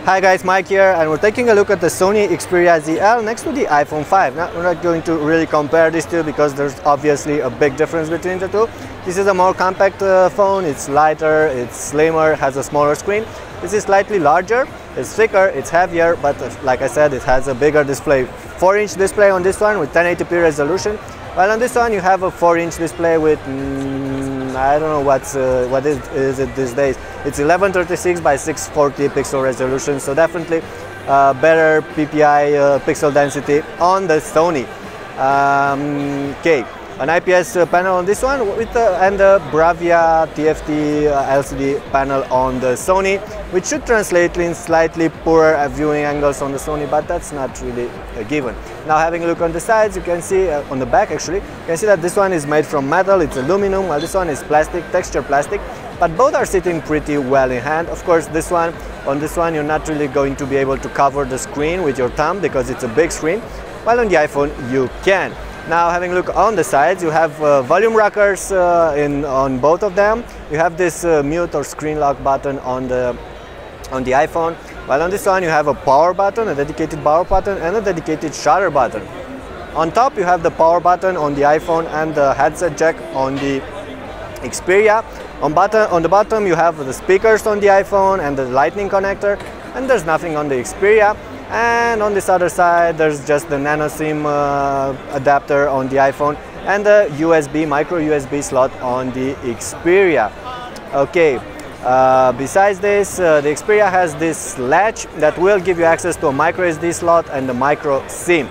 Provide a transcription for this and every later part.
Hi guys, Mike here, and we're taking a look at the Sony Xperia ZL next to the iPhone 5. Now, we're not going to really compare these two because there's obviously a big difference between the two. This is a more compact phone, it's lighter, it's slimmer, has a smaller screen. This is slightly larger, it's thicker, it's heavier, but like I said, it has a bigger display. 4-inch display on this one with 1080p resolution, while on this one you have a 4-inch display with I don't know what is it these days. It's 1136 by 640 pixel resolution, so definitely better PPI pixel density on the Sony. Okay, an IPS panel on this one and the Bravia TFT LCD panel on the Sony, which should translate in slightly poorer viewing angles on the Sony, but that's not really a given. Now, having a look on the sides, you can see on the back actually, you can see that this one is made from metal, it's aluminum, while this one is plastic, texture plastic, but both are sitting pretty well in hand. Of course, on this one you're not really going to be able to cover the screen with your thumb because it's a big screen, while on the iPhone you can. Now, having a look on the sides, you have volume rockers on both of them. You have this mute or screen lock button on the iPhone, while on this one you have a power button, a dedicated power button, and a dedicated shutter button. On top you have the power button on the iPhone and the headset jack on the Xperia. On the bottom you have the speakers on the iPhone and the lightning connector, and there's nothing on the Xperia. And on this other side there's just the nano SIM adapter on the iPhone and the micro USB slot on the Xperia. Okay, besides this, the Xperia has this latch that will give you access to a micro SD slot and a micro SIM.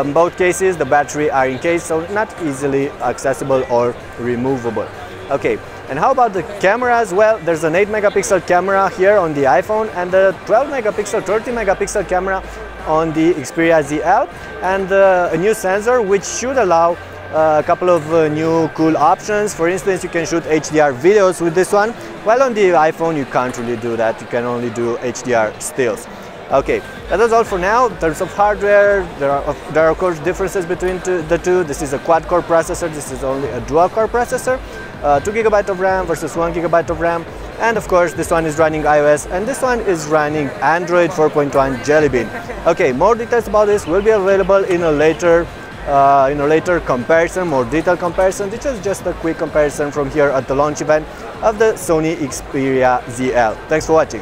In both cases the battery are encased, so not easily accessible or removable. Okay, and how about the cameras? Well, there's an 8 megapixel camera here on the iPhone and a 12 megapixel, 30 megapixel camera on the Xperia ZL, and a new sensor which should allow a couple of new cool options. For instance, you can shoot HDR videos with this one, while on the iPhone you can't really do that, you can only do HDR stills. Okay, that is all for now. In terms of hardware, there are of course differences between the two. This is a quad-core processor, this is only a dual-core processor. 2 GB of RAM versus 1 GB of RAM, and of course this one is running iOS and this one is running Android 4.1 Jelly Bean. Okay, more details about this will be available in a later comparison, more detailed comparison. This is just a quick comparison from here at the launch event of the Sony Xperia ZL. Thanks for watching.